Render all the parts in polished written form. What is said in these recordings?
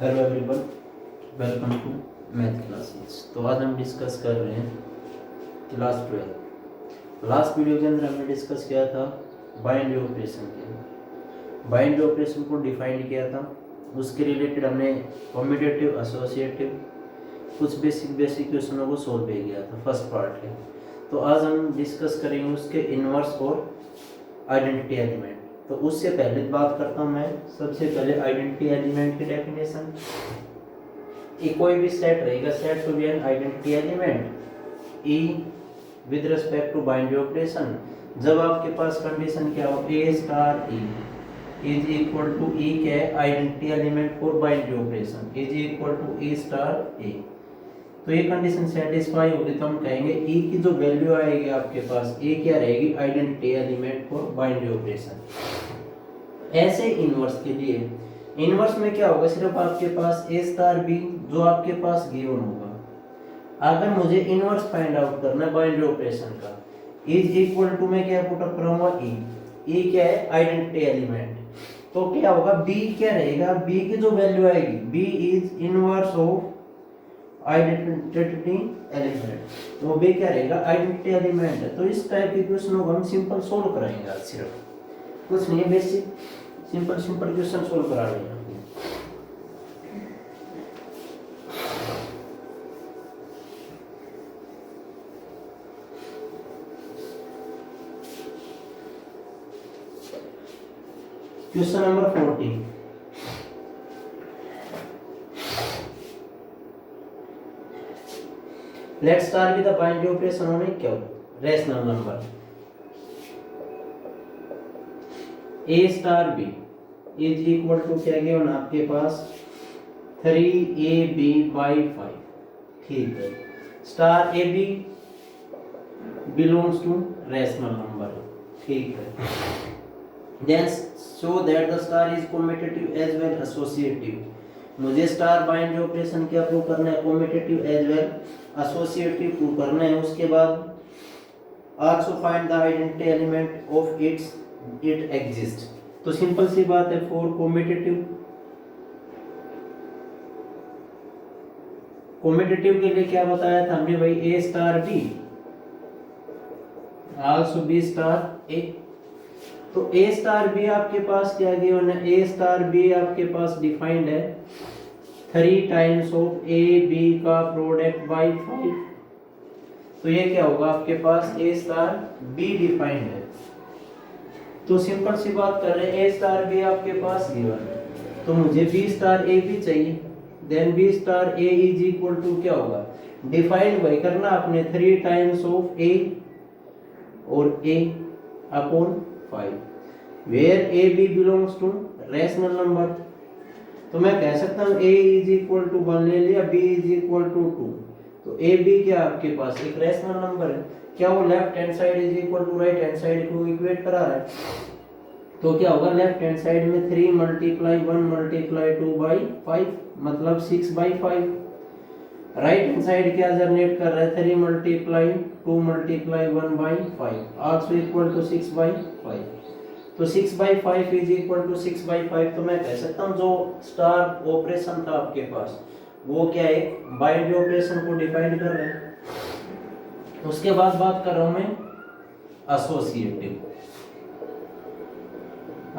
Hello everyone, welcome to math classes. तो आज हम डिस्कस कर रहे हैं क्लास 12। लास्ट वीडियो के अंदर हमने डिस्कस किया था बाइनरी ऑपरेशन के बाइनरी ऑपरेशन को डिफाइन किया था। उसके रिलेटेड हमने कम्यूटेटिव, एसोसिएटिव, कुछ बेसिक क्वेश्चनों को सोल्व किया था फर्स्ट पार्ट है। तो आज हम डिस्कस करेंगे उसके इनवर्स और आइडेंटिटी एलिमेंट। तो उससे पहले बात करता हूँ मैं सबसे पहले आइडेंटिटी एलिमेंट की डेफिनेशन। कोई भी सेट रहेगा, set to be an identity element e with respect to binary operation. जब आपके पास कंडीशन क्या हो, a star E is equal to e क्या है, identity element for binary operation is equal to E star ए। तो ये कंडीशन सेटिस्फाई होगी तो हम कहेंगे ई की जो वैल्यू आएगी आपके पास, ए क्या रहेगी, identity element for binary operation. ऐसे इनवर्स के लिए, इनवर्स में क्या होगा, सिर्फ आपके पास ए स्टार बी जो आपके पास गिवन होगा। अगर मुझे इनवर्स फाइंड आउट करना है बाइनरी ऑपरेशन का, इज इक्वल टू में क्या पुट अप करूंगा, ई क्या है, आइडेंटिटी एलिमेंट। तो क्या होगा, बी क्या रहेगा, बी की जो वैल्यू आएगी, B is inverse of identity element. तो बी क्या रहेगा, आइडेंटिटी एलिमेंट है। तो इस टाइप के क्वेश्चन को हम सिंपल सोल्व कराएंगे आज, सिर्फ कुछ नहीं, बेसिक सिंपल क्वेश्चन सोल्व करा रहे हैं। Question number 14, let's start with the binary operation on a क्या rational number a star B is equal to क्या गिवन आपके पास 3ab/5। ठीक है, star a B belongs to rational number. ठीक है, then show that the star is commutative as well associative. मुझे star binary operation क्या प्रूव करना है, commutative as well associative prove करना है। उसके बाद also find the identity element of it exist. तो सिंपल सी बात है, फॉर कम्यूटेटिव के लिए क्या बताया था हमने भाई, a star b also b star ए। तो ए स्टार बी आपके पास क्या गिवन है, ए स्टार बी आपके पास डिफाइंड है 3 टाइम्स ऑफ ए बी का प्रोडक्ट बाई 5। तो ये क्या होगा आपके पास, ए स्टार बी डिफाइंड है। तो सिंपल सी बात कर रहे हैं, ए स्टार बी आपके पास गिवन है, तो मुझे बी स्टार ए भी चाहिए। Then B star A is equal to क्या होगा, डिफाइंड वही करना आपने 3 टाइम्स ऑफ ए और a upon 5, where a B belongs to rational number. तो मैं कह सकता हूँ a इज इक्वल टू 1 ले लिया, b इज इक्वल टू 2। तो a b क्या आपके पास एक रैशनल नंबर है, क्या वो left hand side is equal to right hand side को इक्वेट करा रहा है। तो क्या होगा, लेफ्ट हैंड साइड में 3 मल्टीप्लाई 1 मल्टीप्लाई 2/5 मतलब 6/5। राइट हैंड साइड क्या जनरेट कर रहा है, 3 multiply 2 multiply 1/5 also equal to 6/5। तो 6/5 इज इक्वल टू 6/5। तो मैं कह सकता हूँ जो स्टार ऑपरेशन था आपके पास, वो क्या है, बाइनरी ऑपरेशन को डिफाइन कर रहे हैं। उसके बाद बात कर रहा हूं मैं एसोसिएटिव।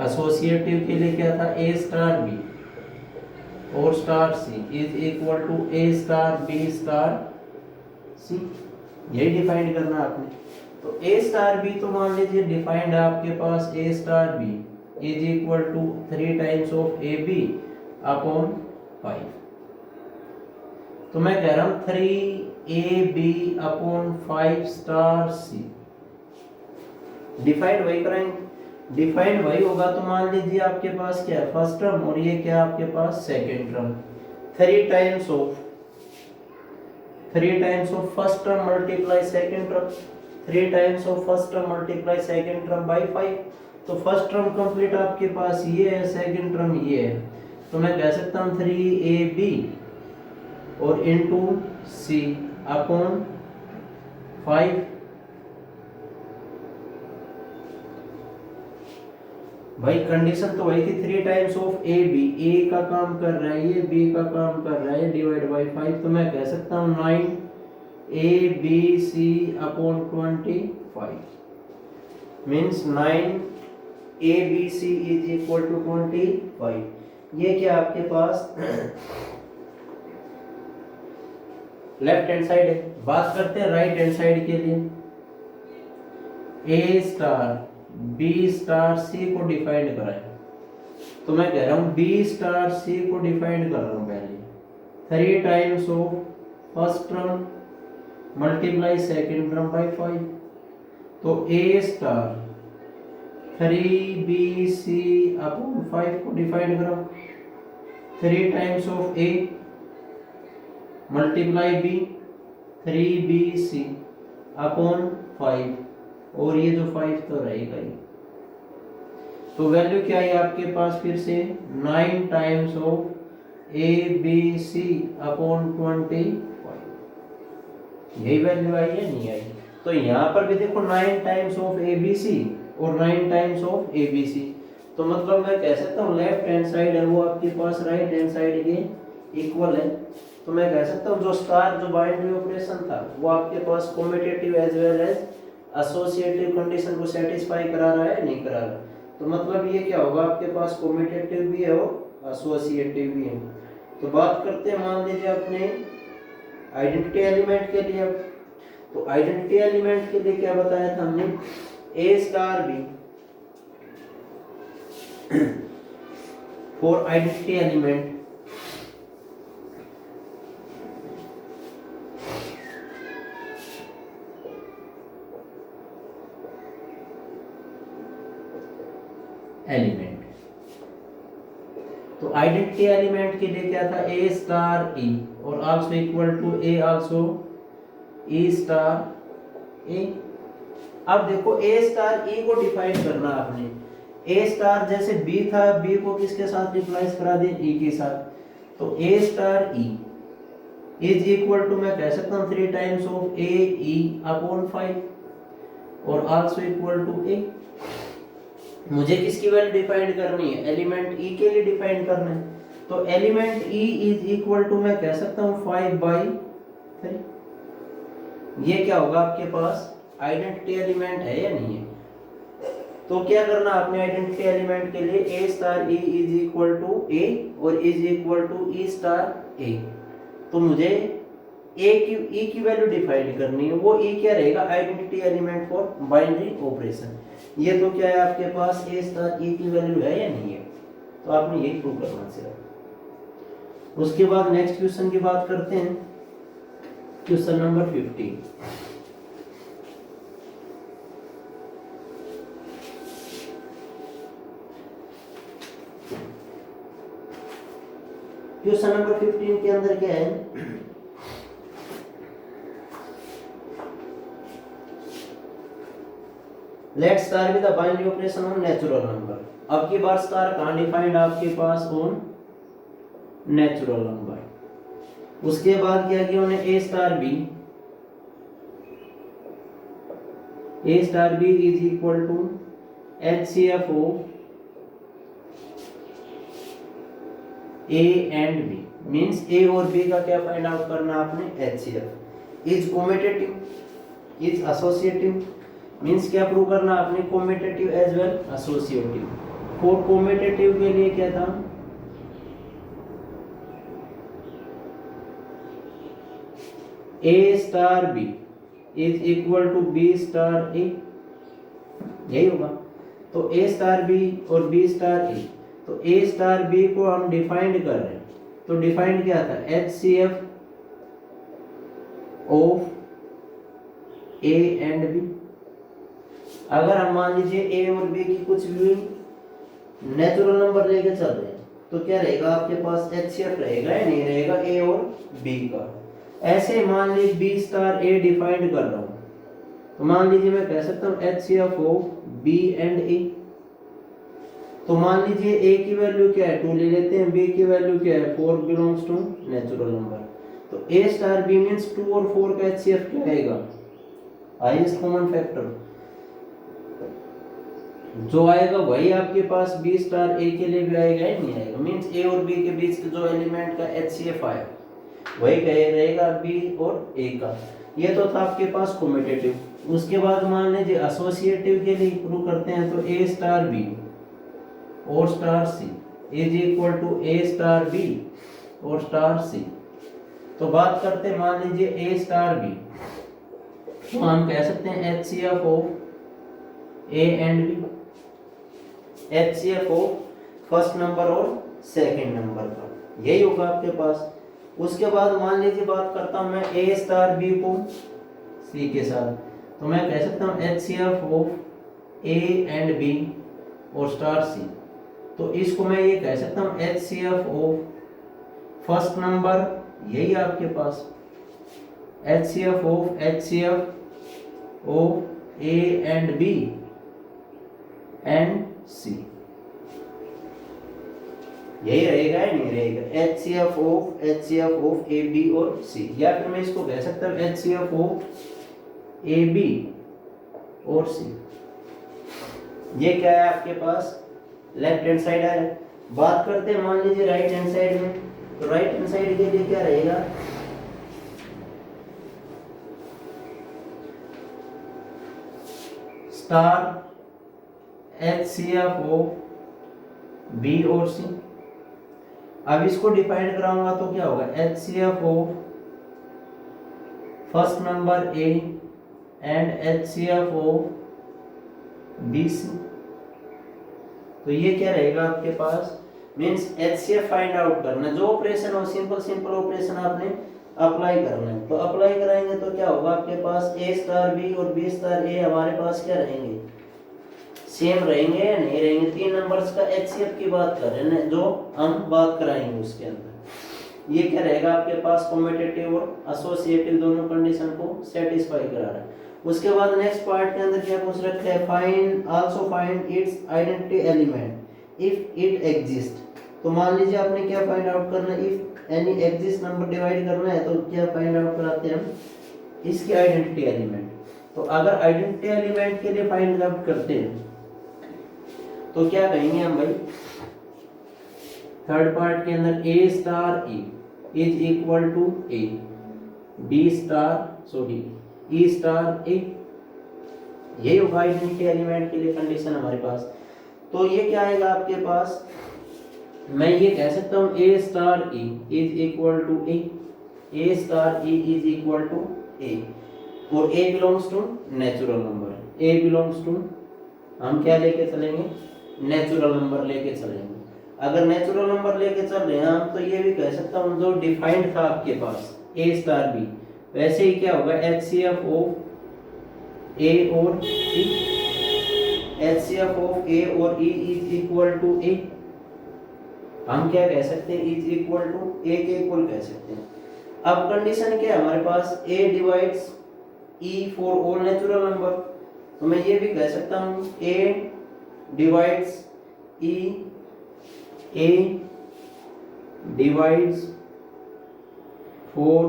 एसोसिएटिव के लिए क्या था, ए स्टार बी और star C is equal to A star B star c, यही डिफाइन करना आपने। तो ए स्टार बी तो मान लीजिए डिफाइंड है आपके पास, a star B is equal to 3 times of a b upon 5। तो मैं कह रहा हूं 3ab upon 5 star c, defined वही कराएंगे, डिफाइंड वही होगा। तो मान लीजिए आपके पास क्या है, फर्स्ट टर्म और ये क्या आपके पास second term, 3 times of first term multiply second term, 3 times of first term multiply second term by 5। तो फर्स्ट टर्म कंप्लीट आपके पास ये है, सेकेंड टर्म ये है। तो मैं कह सकता हूँ 3ab और इनटू सी अपॉन 5 भाई कंडीशन तो वही थी 3 टाइम्स ऑफ ए बी, ए का काम कर रहा है ये, बी का काम कर रहा है, डिवाइड बाई 5, तो मैं कह सकता हूँ 9 A B C upon 25 means 9 A B C is equal to 25। ये क्या आपके पास लेफ्ट हैंड साइड है। बात करते हैं राइट हैंड साइड के लिए। ए स्टार बी स्टार सी को डिफाइंड कराएं, तो मैं कह रहा हूं बी स्टार सी को डिफाइंड कर रहा हूं पहले 3 times of first term multiply second term by 5, तो ए स्टार 3bc अपॉन 5 को डिफाइंड करो 3 times of a multiply b 3bc upon 5, और ये जो 5 तो रहेगा ही, तो वैल्यू क्या है आपके पास फिर से 9 टाइम्स ऑफ abc अपॉन 25, यही वैल्यू आई है नहीं आई। तो यहाँ पर भी देखो 9 टाइम्स ऑफ abc और 9 टाइम्स ऑफ abc, तो मतलब मैं कह सकता हूँ लेफ्ट हैंड साइड है वो आपके पास राइट हैंड साइड के इक्वल है, तो मैं कह सकता हूँ जो स्टार जो बाइनरी ऑपरेशन था वो आपके पास commutative as well as associative condition को सेटिस्फाई करा रहा है नहीं करा रहा, तो मतलब ये क्या होगा आपके पास कम्यूटेटिव भी है और एसोसिएटिव भी है। तो बात करते हैं मान लीजिए अपने आइडेंटिटी एलिमेंट के लिए। तो आइडेंटिटी एलिमेंट के लिए क्या बताया था हमने, a star b for identity element element, तो आइडेंटिटी एलिमेंट के लिए क्या था ए स्टार ई और also equal to a also e star a. अब देखो ए स्टार ई को डिफाइन करना आपने, ए स्टार जैसे बी था बी को किसके साथ रिप्लेस करा दे ई के साथ, तो ए star E is equal to मैं कह सकता हूँ 3 times of a e upon 5 और आल्सो इक्वल टू ए। मुझे किसकी वैल्यू डिफाइन करनी है, एलिमेंट ई के लिए डिफाइन करना है, तो element E is equal to मैं कह सकता हूँ 5/3। ये क्या होगा आपके पास आइडेंटिटी एलिमेंट है या नहीं है। तो क्या करना आपने आइडेंटिटी एलिमेंट के लिए ए star E is equal to ए और is equal to E star ए, तो मुझे ए की ई की वैल्यू डिफाइन करनी है, वो ई क्या रहेगा identity element for binary operation. ये तो क्या है आपके पास ए स्टार ई की वैल्यू है या नहीं है, तो आपने यही प्रूव करना सिर्फ। उसके बाद नेक्स्ट क्वेश्चन की बात करते हैं, क्वेश्चन नंबर 15। क्वेश्चन नंबर 15 के अंदर क्या है, let star with the binary operation on natural number. अब की बार स्टार कहां डिफाइंड आपके पास ऑन नेचुरल नंबर। उसके बाद क्या किया उन्हें a star B is equal to HCF of A and b, means a और बी का क्या फाइंड आउट करना आपने, HCF is commutative is associative, means क्या प्रूव करना आपने commutative as well associative. For commutative के लिए क्या था, ए star B is equal to B star a, यही होगा। तो ए स्टार बी और बी स्टार ए, तो ए स्टार बी को हम डिफाइंड कर रहे हैं, तो डिफाइंड क्या था HCF of A and B. अगर हम मान लीजिए ए और बी की कुछ भी नेचुरल नंबर लेके चल रहे हैं, तो क्या रहेगा आपके पास HCF रहेगा या नहीं रहेगा ए और बी का। ऐसे मान लीजिए बी स्टार ए डिफाइंड कर रहा हूं, तो मान लीजिए मैं कह सकता हूं HCF ऑफ बी एंड ए। तो मान लीजिए ए की वैल्यू क्या है 2 ले लेते हैं, बी की वैल्यू क्या है 4 बिलोंग्स टू नेचुरल नंबर, तो ए स्टार बी मींस 2 और 4 का HCF क्या रहेगा, हाईएस्ट कॉमन फैक्टर। जो आएगा वही आपके पास बी स्टार ए के लिए भी आएगा ही नहीं आएगा, मीन्स ए और बी के बीच के जो एलिमेंट का HCF आया वही कहे रहेगा बी और ए का। ये तो था आपके पास कम्यूटेटिव। उसके बाद मान लीजिए एसोसिएटिव के लिए प्रूव करते हैं, तो ए स्टार बी और star C is equal to A star B और स्टार सी। तो बात करते हैं मान लीजिए ए स्टार बी, तो हम कह सकते हैं HCF of A and B, HCF of first number और सेकंड नंबर का, यही होगा आपके पास। उसके बाद मान लीजिए बात करता हूं मैं ए स्टार बी को सी के साथ, तो मैं कह सकता हूं HCF of A and B और स्टार सी। तो इसको मैं ये कह सकता हूं HCF ऑफ फर्स्ट नंबर, यही आपके पास HCF of A and b and c, यही रहेगा या नहीं रहेगा, HCF ऑफ ए बी और सी। या फिर मैं इसको कह सकता हूं HCF ऑफ ए बी और सी। ये क्या है आपके पास, लेफ्ट हैंड साइड है। बात करते हैं मान लीजिए राइट हैंड साइड में, तो राइट हैंड साइड के लिए क्या रहेगा, स्टार HCF ऑफ बी और सी। अब इसको डिफाइन कराऊंगा तो क्या होगा, HCF of first number A and HCF of B C. तो ये क्या रहेगा आपके पास, मींस HCF फाइंड आउट करना, जो ऑपरेशन हो सिंपल ऑपरेशन आपने अप्लाई करना है। तो अप्लाई कराएंगे तो क्या होगा आपके पास, ए स्टार बी और बी स्टार ए हमारे पास क्या रहेंगे, सेम रहेंगे या नहीं रहेंगे। 3 नंबर्स का HCF की बात कर रहे हैं, जो हम बात कराएंगे उसके अंदर। ये क्या रहेगा आपके पास, कम्यूटेटिव और एसोसिएटिव दोनों कंडीशन को सेटिस्फाई करा रहा है। उसके बाद नेक्स्ट पार्ट के अंदर क्या पूछ रखा है, find also find its identity element if it exist. तो मान लीजिए आपने क्या फाइंड आउट करना है, if any exist number divide करना है, तो क्या फाइंड आउट कराते हैं हम, इसकी आइडेंटिटी एलिमेंट। तो अगर आइडेंटिटी एलिमेंट के लिए फाइंड आउट करते हैं तो क्या कहेंगे हम भाई, थर्ड पार्ट के अंदर a star A is equal to a, B star sorry e star a, यही होगा आइडेंटिटी एलिमेंट के लिए कंडीशन हमारे पास। तो ये क्या आएगा आपके पास, मैं ये कह सकता हूँ ए star E is equal to A star E is equal to ए, और a belongs to natural number, a belongs to हम क्या लेके चलेंगे, नेचुरल नंबर लेके चलेंगे। अगर नेचुरल नंबर लेके चल रहे हैं हम, तो ये भी कह सकता हूँ जो डिफाइंड था आपके पास ए स्टार बी, वैसे ही क्या होगा, HCF ऑफ ए और ई, HCF ऑफ ए और ई इज इक्वल टू ए। हम क्या कह सकते हैं, इज इक्वल टू ए के इक्वल कह सकते हैं। अब कंडीशन क्या है हमारे पास, a divides e for all natural number. तो मैं ये भी कह सकता हूँ a divides e, a divides four,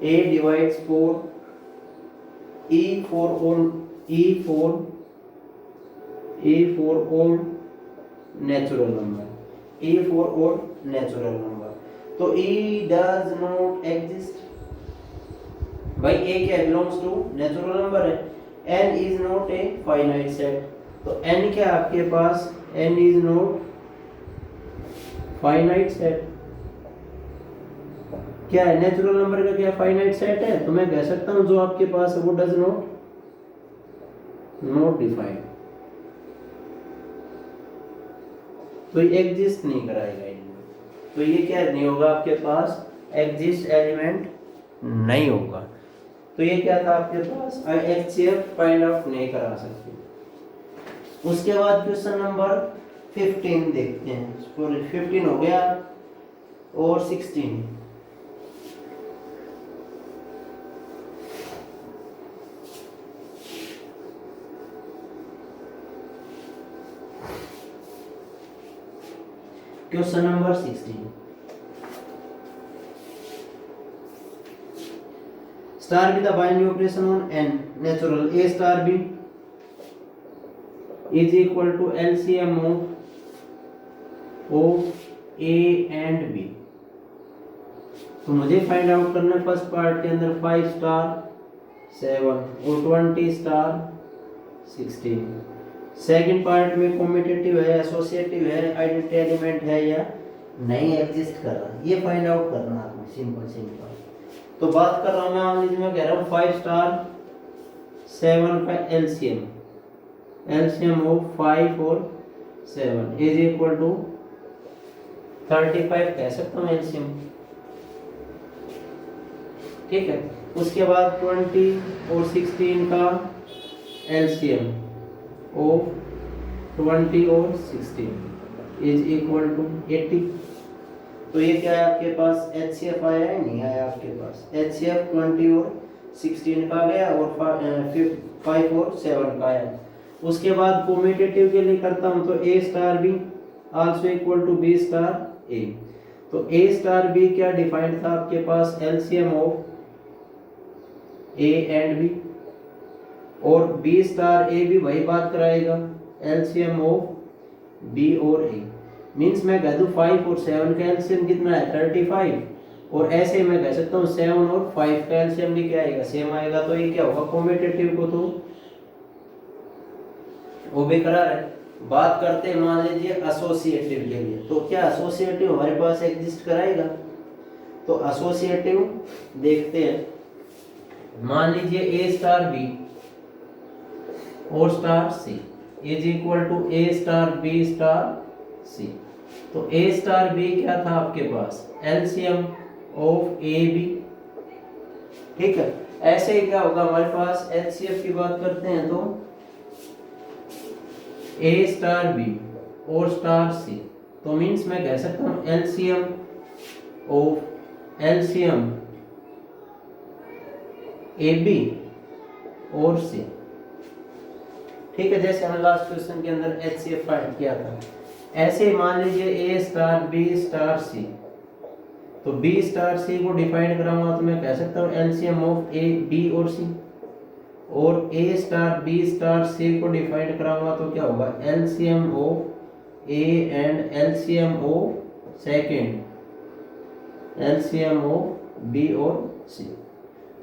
a divides four, e for all, e for all natural number, e for all natural number. तो ई डज नॉट एग्जिस्ट, भाई a क्या बिलोंग्स टू नेचुरल नंबर है, n is not a finite set. तो n क्या आपके पास, n is not finite set, क्या है, नेचुरल नंबर का क्या फाइनाइट सेट है। तो मैं कह सकता हूं जो आपके पास है वो डज नॉट डिफाइंड, तो ये एग्जिस्ट नहीं कराएगा इनमें। तो ये क्या नहीं होगा आपके पास, एग्जिस्ट एलिमेंट नहीं होगा। तो ये क्या था आपके पास, HCF फाइंड आउट नहीं करा सकते। उसके बाद क्वेश्चन नंबर 15 देखते हैं, सॉरी 15 हो गया और 16। Question number 16, star B the binary operation on n natural A star B is equal to LCM of A and B. तो मुझे फाइंड आउट करना है फर्स्ट पार्ट के अंदर 5 स्टार 7 और 20 स्टार 16। सेकंड पार्ट में कॉम्पिटिटिव है, एसोसिएटिव है, आइडेंटिटी एलिमेंट है या नहीं एग्जिस्ट कर रहा, ये फाइंड आउट करना है आपने। सिंपल। तो बात कर रहा हूँ मैं, मान लीजिए मैं कह रहा हूँ 5 स्टार 7 का एलसीएम ऑफ 5 और 7 इज इक्वल टू 35 कह सकता हूँ एलसीएम, ठीक है। उसके बाद 20 और 16 का एलसीएम ऑफ 20 और 16 इज इक्वल टू 80। तो ये क्या है आपके पास, एचसीएफ आया है, नहीं आया आपके पास। एचसीएफ 20 और 16 का गया और 5 और 7 का आया। उसके बाद कम्यूटेटिव के लिए करता हूँ तो ए star b also equal to B star ए। तो ए स्टार बी क्या डिफाइंड था आपके पास, LCM of A and B, और बी स्टार ए भी वही बात कराएगा, एलसीएम ऑफ बी और ए। मीन्स मैं कह दूं 5 और 7 का एलसीएम कितना है 35, और ऐसे मैं कह सकता हूँ 7 और 5 का एलसीएम भी क्या आएगा, सेम आएगा। तो ये क्या होगा, कॉम्पिटिटिव को तो वो बेकरार है। बात करते हैं मान लीजिए एसोसिएटिव के लिए, तो क्या एसोसिएटिव हमारे पास एग्जिस्ट कराएगा। तो एसोसिएटिव देखते हैं, मान लीजिए ए स्टार बी और star C is equal to A star B star सी। तो ए स्टार बी क्या था आपके पास, एलसीएम ऑफ ए बी, ठीक है। ऐसे ही क्या होगा हमारे पास, एचसीएफ की बात करते हैं तो ए स्टार बी और स्टार सी। तो मीन्स मैं कह सकता हूं एलसीएम ए बी और सी, ठीक है। जैसे हमने लास्ट क्वेश्चन के अंदर एचसीएफ फाइंड किया था, ऐसे मान लीजिए ए स्टार बी स्टार सी। तो बी स्टार सी को डिफाइन कराऊंगा तो मैं कह सकता हूँ एलसीएम ऑफ ए बी और सी, और A star B star C को डिफाइन कराऊंगा तो क्या होगा, LCM of A and LCM of second, LCM of B और सी।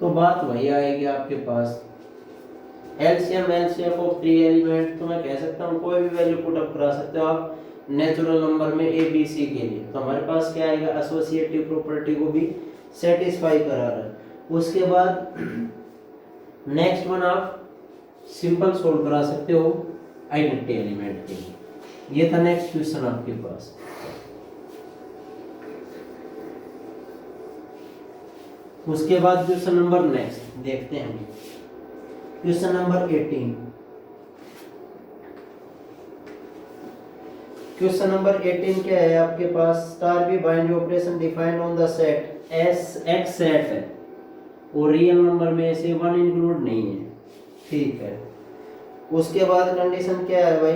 तो बात वही आएगी आपके पास, एलसीएम ऑफ 3 एलिमेंट। तो मैं कह सकता हूँ कोई भी वैल्यू पुट अप करा सकते हो आप नेचुरल नंबर में ए बी सी के लिए। तो हमारे पास क्या आएगा, एसोसिएटिव प्रॉपर्टी को भी सेटिस्फाई करा रहा है। उसके बाद नेक्स्ट वन आप सिंपल सोल्व करा सकते हो आइडेंटिटी एलिमेंट के लिए। ये था नेक्स्ट क्वेश्चन आपके पास। उसके बाद क्वेश्चन नंबर नेक्स्ट देखते हैं, क्वेश्चन नंबर 18। क्वेश्चन नंबर 18 क्या है आपके पास, star b binary operation defined on the set S x set है और रियल नंबर में से 1 इंक्लूड नहीं है, ठीक है। उसके बाद कंडीशन क्या है भाई,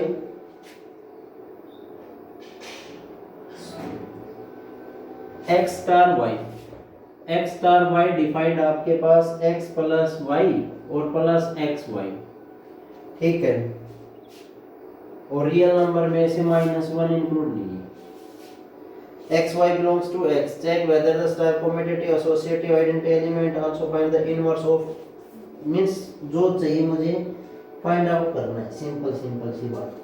एक्स स्टार वाई डिफाइंड आपके पास एक्स प्लस वाई और प्लस एक्स वाई, ठीक है। और रियल नंबर में से -1 इंक्लूड नहीं है। X Y belongs to X, check whether the star commutative associative identity element, also find the inverse of, means जो चाहिए मुझे फाइंड आउट करना है। सिंपल सी बात।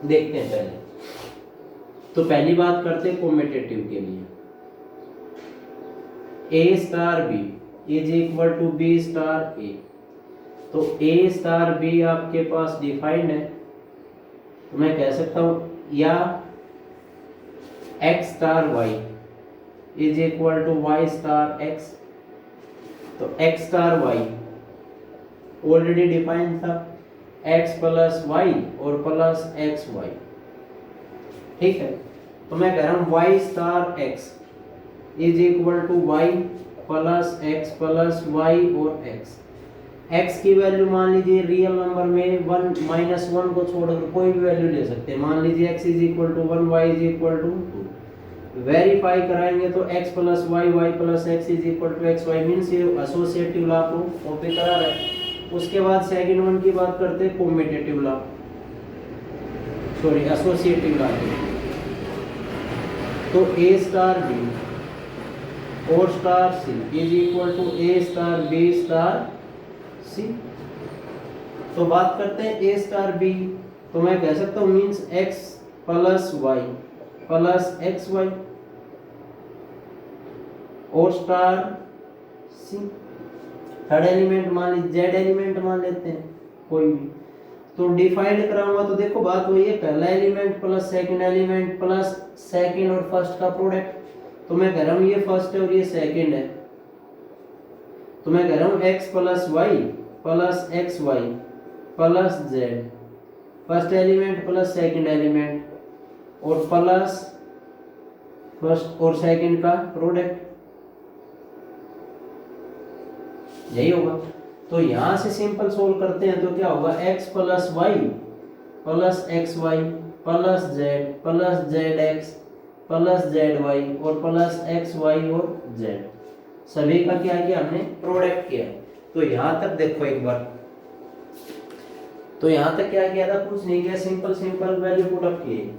देखते हैं पहले तो पहली बात करते हैं कम्यूटेटिव के लिए, ए star B is equal to B star ए। तो ए स्टार बी आपके पास डिफाइंड है, तो मैं कह सकता हूं या X star Y is equal to Y star X. तो X star Y already defined था, एक्स प्लस वाई और प्लस एक्स वाई, ठीक है। तो मैं कह रहा हूं Y star X is equal to Y plus X plus Y और एक्स। एक्स की वैल्यू मान लीजिए रियल नंबर में 1 -1 को छोड़कर कोई भी वैल्यू ले सकते हैं। मान लीजिए X is equal to 1, Y is equal to 2। Verify कराएंगे तो x plus Y Y plus X is equal to X Y means ये एसोसिएटिव लॉ को कॉपी करा रहा है। उसके बाद सेकंड वन की बात करते हैं, commutative law, sorry associative law. तो ए स्टार बी और star C is equal to A star B star सी। तो बात करते हैं ए स्टार बी, तो मैं कह सकता हूँ means x plus Y plus x Y और स्टार सी। थर्ड एलिमेंट मान लीजिए जेड एलिमेंट मान लेते हैं कोई भी, तो डिफाइंड कराऊंगा तो देखो बात वही है, पहला element plus second element plus second और फर्स्ट का प्रोडक्ट। तो मैं कह रहा हूँ ये फर्स्ट है और ये सेकंड है, तो मैं कह रहा हूँ x plus Y plus x Y plus Z, first element plus second element और प्लस फर्स्ट और सेकंड का प्रोडक्ट, यही होगा। तो यहां से सिंपल सोल्व करते हैं तो क्या होगा, x plus Y plus x Y plus z x plus z y और प्लस एक्स वाई और जेड, सभी का क्या किया हमने, प्रोडक्ट किया। तो यहां तक देखो एक बार, तो यहां तक क्या किया था, कुछ नहीं किया, सिंपल वैल्यू पुट अप किए।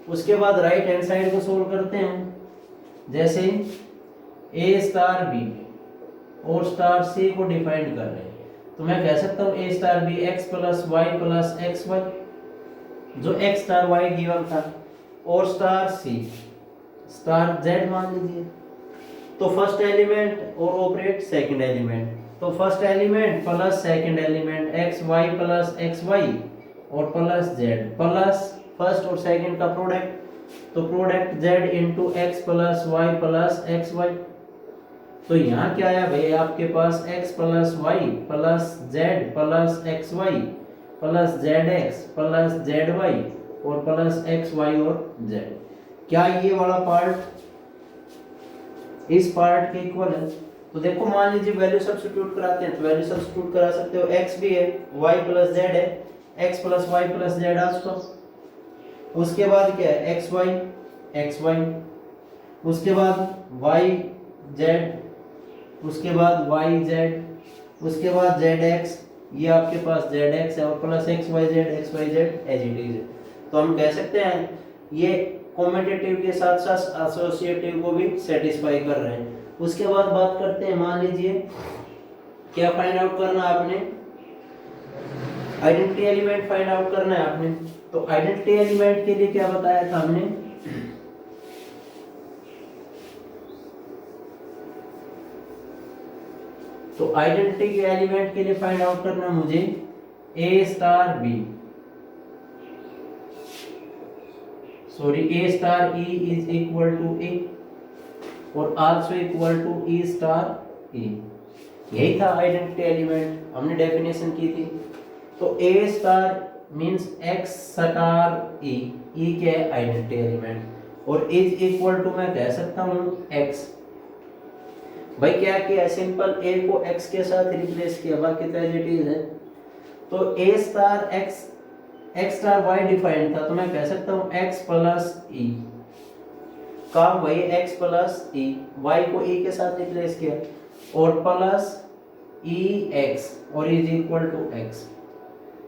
उसके बाद राइट हैंड साइड को सोल्व करते हैं, जैसे ए स्टार बी और स्टार सी को डिफाइन कर रहे हैं, तो मैं कह सकता हूँ ए star B X plus Y plus x Y, जो एक्स स्टार वाई गिवन था, और स्टार सी स्टार जेड मान लीजिए। तो फर्स्ट एलिमेंट और ऑपरेट सेकंड एलिमेंट, तो first element plus second element X Y plus x Y और plus Z plus first और सेकंड का प्रोडक्ट, तो product Z into X plus Y plus x Y. तो यहाँ क्या आया भाई आपके पास, x plus Y plus Z plus x Y plus z x plus z y और प्लस एक्स वाई और जेड। क्या ये वाला पार्ट इस पार्ट के इक्वल है? तो देखो मान लीजिए वैल्यू सब्स्टिट्यूट कराते हैं, तो वैल्यू सब्स्टिट्यूट करा सकते हो, x भी है, y प्लस जेड है, x plus Y plus Z आसको। उसके बाद क्या है, एक्स वाई, उसके बाद वाई जेड, उसके बाद वाई जेड, उसके बाद जेड एक्स, ये आपके पास जेड एक्स है और plus x Y Z as it is है। तो हम कह सकते हैं ये कॉम्यूटेटिव के साथ साथ एसोसिएटिव को भी सेटिस्फाई कर रहे हैं। उसके बाद बात करते हैं, मान लीजिए क्या फाइंड आउट करना है आपने, आइडेंटिटी एलिमेंट फाइंड आउट करना है आपने। तो आइडेंटिटी एलिमेंट के लिए क्या बताया था हमने, तो आइडेंटिटी के एलिमेंट के लिए फाइंड आउट करना मुझे A star B, sorry A star E is equal to ए और also equal to E star E, यही था आइडेंटिटी एलिमेंट, हमने डेफिनेशन की थी। तो ए star means X star E, E क्या है, आइडेंटिटी एलिमेंट, और इज इक्वल टू मैं कह सकता हूं एक्स। भाई क्या किया, सिंपल ए को एक्स के साथ रिप्लेस किया, बाकी तो एज इट इज है। तो ए star X, X star Y defined था, तो मैं कह सकता हूं एक्स प्लस ई, काम वही एक्स प्लस ई, वाई को ई के साथ रिप्लेस किया और प्लस ई एक्स और इज इक्वल टू एक्स।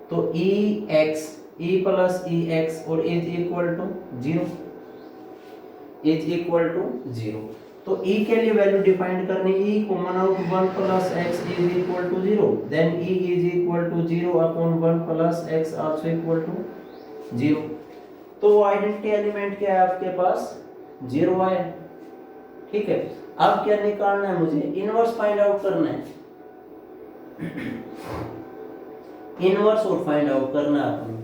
तो E X, E plus E X और is equal to zero, is equal to zero. तो e के लिए वैल्यू डिफाइन करनी, e common out 1 plus x is equal to 0, then e is equal to 0 upon 1 plus x also equal to 0। तो identity element क्या है आपके पास, 0 है, ठीक है। अब क्या निकालना है मुझे, इनवर्स फाइंड आउट करना है, इनवर्स और फाइंड आउट करना है आपने,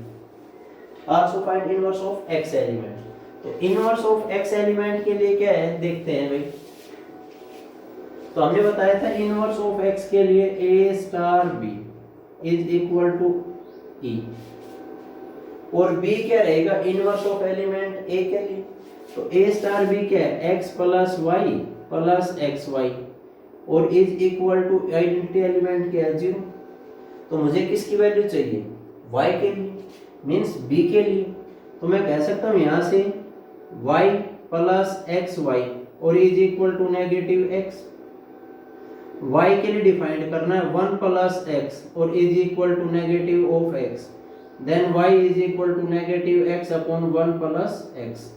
also find inverse of x element. तो इनवर्स ऑफ x एलिमेंट के लिए क्या है देखते हैं भाई। तो हमने बताया था इनवर्स ऑफ x के लिए a star b is equal to e, और b क्या रहेगा, इनवर्स ऑफ एलिमेंट a के लिए। तो a स्टार b क्या है, x plus Y plus x Y और is equal to identity element क्या है, 0। तो मुझे किसकी वैल्यू चाहिए, y के लिए, मींस b के लिए। तो मैं कह सकता हूं यहां से y प्लस एक्स वाई और is equal to negative X. y के लिए डिफाइंड करना है 1 प्लस एक्स और is equal to negative of X, then y is equal to negative X upon 1 plus X.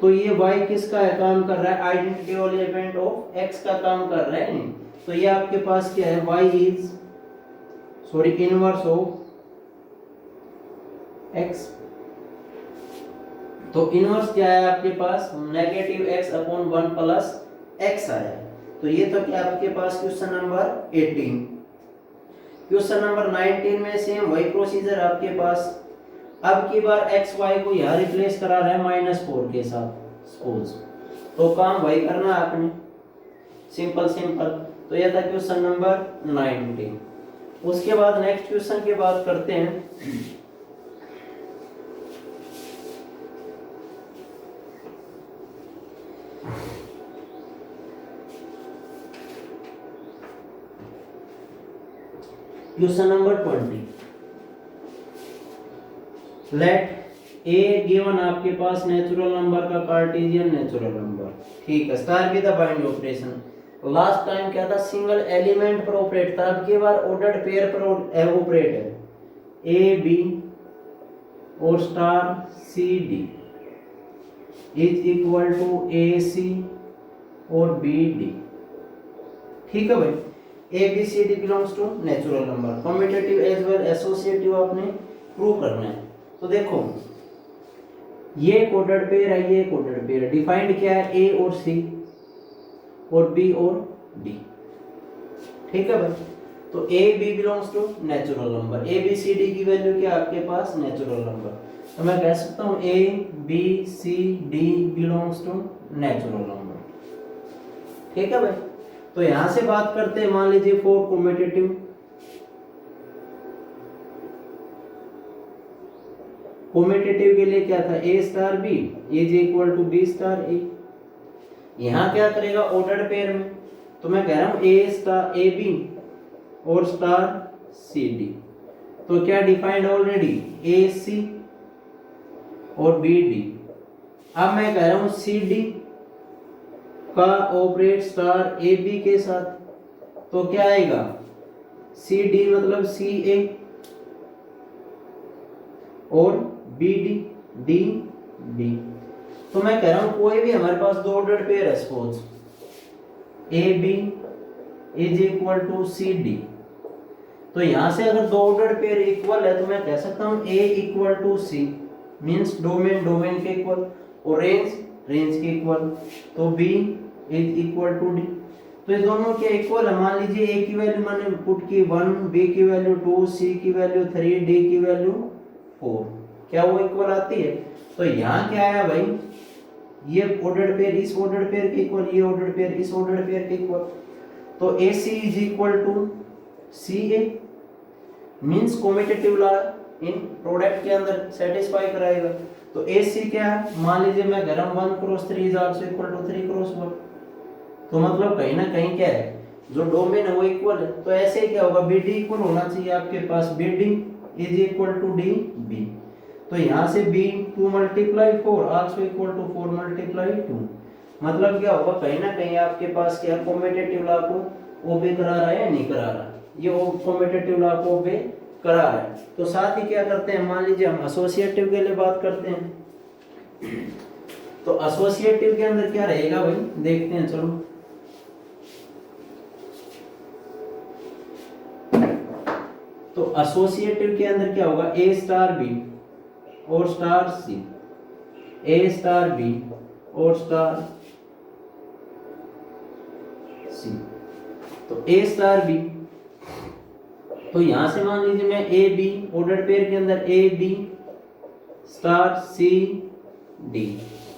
तो ये y किसका है, काम कर रहा है आइडेंटिटी एलिमेंट ऑफ x का काम कर रहा है नहीं। तो ये आपके पास क्या है, y is inverse of x। तो इनवर्स क्या है आपके पास, negative x upon 1 plus x आया। तो ये तो क्या आपके पास क्वेश्चन नंबर 18। क्वेश्चन नंबर 19 में सेम वही प्रोसीजर आपके पास, अब की बार एक्स वाई को यहाँ रिप्लेस करा रहा है -4 के साथ सपोज। तो काम वही करना है आपने, सिंपल सिंपल। तो यह था क्वेश्चन नंबर 19। उसके बाद नेक्स्ट क्वेश्चन की बात करते हैं। Question number 20। Let A given आपके पास नेचुरल नंबर का कार्टेशियन नेचुरल नंबर, ठीक है। Star B the bind operation. Last time क्या था, सिंगल एलिमेंट पर ऑपरेट था, अब की बार ऑर्डर्ड पेयर पर ऑपरेट है। ए बी और star C D is equal to A C और बी डी, ठीक है भाई। A B C D belongs to natural number, commutative as well associative आपने प्रूव करना है। तो देखो ये कोडेड पेयर है, ये कोडेड पेयर है, डिफाइंड क्या है, ए और सी और बी और डी, ठीक है भाई। तो A B belongs to natural number, A B C D की वैल्यू क्या आपके पास नेचुरल नंबर। तो मैं कह सकता हूं A B C D belongs to natural number, ठीक है भाई। तो यहां से बात करते हैं, मान लीजिए फॉर कम्यूटेटिव, कम्यूटेटिव के लिए क्या था, ए star B is equal to B star A. यहां क्या करेगा ऑर्डर्ड पेयर में, तो मैं कह रहा हूं ए स्टार ए बी और स्टार सी डी। तो क्या डिफाइंड ऑलरेडी ए सी और बी डी। अब मैं कह रहा हूं सी डी का ऑपरेट स्टार ए बी के साथ, तो क्या आएगा सी डी मतलब सी ए और बी डी डी बी। तो मैं कह रहा हूं कोई भी हमारे पास दो ऑर्डर्ड पेयर है, suppose A B is equal to C D. तो यहां से अगर दो ऑर्डर्ड पेयर इक्वल है तो मैं कह सकता हूं A equal to C, means domain domain के इक्वल और रेंज रेंज के इक्वल। तो B is equal to D. तो ये दोनों के इक्वल है। मान लीजिए ए की वैल्यू मैंने पुट की 1, बी की वैल्यू 2, सी की वैल्यू 3, डी की वैल्यू 4, क्या वो इक्वल आती है। तो यहाँ क्या आया भाई, ये ऑर्डर्ड पेयर इस ऑर्डर्ड पेयर के इक्वल, ये ऑर्डर्ड पेयर इस ऑर्डर्ड पेयर के इक्वल। तो A C is equal to C A, means commutative law in product के अंदर सेटिस्फाई कराएगा। तो ए सी क्या है, मान लीजिए मैं कह रहा हूं 1 cross 3 is also equal to 3 cross 1। तो मतलब कहीं ना कहीं क्या है, जो डोमेन है वो इक्वल है। तो ऐसे क्या होगा, बी डी इक्वल होना चाहिए आपके पास, B D is equal to D B. तो यहाँ से b 2 multiply 4 also equal to 4 multiply 2। मतलब क्या होगा, कहीं ना कहीं आपके पास क्या कम्यूटेटिव लॉ को ओबे करा रहा है या नहीं करा रहा, ये कम्यूटेटिव लॉ को ओबे करा रहा है। तो साथ ही क्या करते हैं, मान लीजिए हम एसोसिएटिव के लिए बात करते हैं। तो एसोसिएटिव के अंदर क्या रहेगा भाई, देखते हैं चलो। तो एसोसिएटिव के अंदर क्या होगा, ए स्टार बी और स्टार सी, ए स्टार बी और स्टार सी। तो ए स्टार बी, तो यहां से मान लीजिए मैं ए बी ऑर्डर पेयर के अंदर A B star C D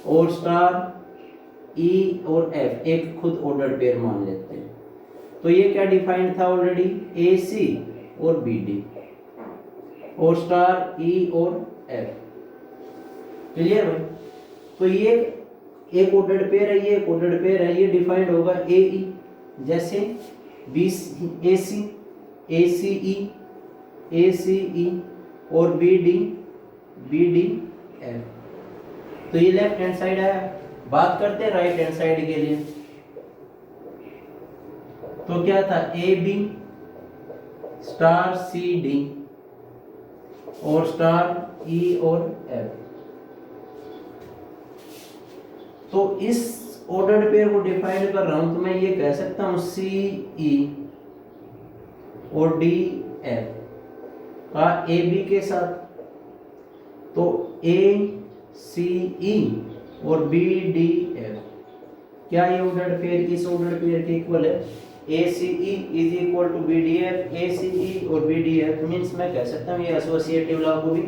और स्टार ई और एफ एक खुद ऑर्डर पेयर मान लेते हैं। तो ये क्या डिफाइंड था ऑलरेडी, ए सी और बी डी और स्टार ई और एफ, क्लियर भाई। तो ये एक ऑर्डर्ड पेयर है, ये एक ऑर्डर्ड पेयर है, ये डिफाइंड होगा ए ई, जैसे बी ए सी ई और बी डी एफ। तो ये लेफ्ट हैंड साइड आया, बात करते हैं राइट हैंड साइड के लिए, तो क्या था A B star C D और स्टार ई और एफ। तो इस ऑर्डर्ड पेयर को डिफाइन कर रहा हूं तो मैं ये कह सकता हूं सी ई और डी एफ का ए बी के साथ, तो ए सी ई और बी डी एफ, क्या ये ऑर्डर्ड पेयर इस ऑर्डर्ड पेयर के इक्वल है? A C E is equal to B D F. A C E और बी डी एफ मीन्स मैं कह सकता हूँ ये एसोसिएटिव लॉ को भी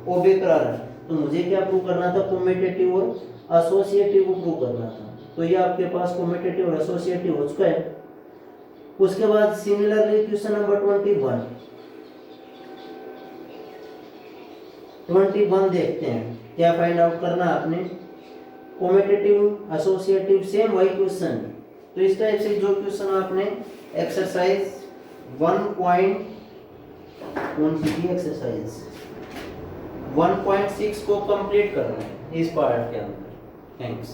ओबे करा रहा है। तो मुझे क्या प्रूव करना था? कम्यूटेटिव और एसोसिएटिव को प्रूव करना था। तो ये आपके पास कम्यूटेटिव और एसोसिएटिव हो चुका है। उसके बाद सिमिलरली क्वेश्चन नंबर 21 देखते हैं, क्या फाइंड आउट करना है आपने? कम्यूटेटिव एसोसिएटिव सेम वही क्वेश्चन। तो इस टाइप से जो क्वेश्चन आपने एक्सरसाइज 1.6 को कंप्लीट करना है इस पार्ट के अंदर। थैंक्स।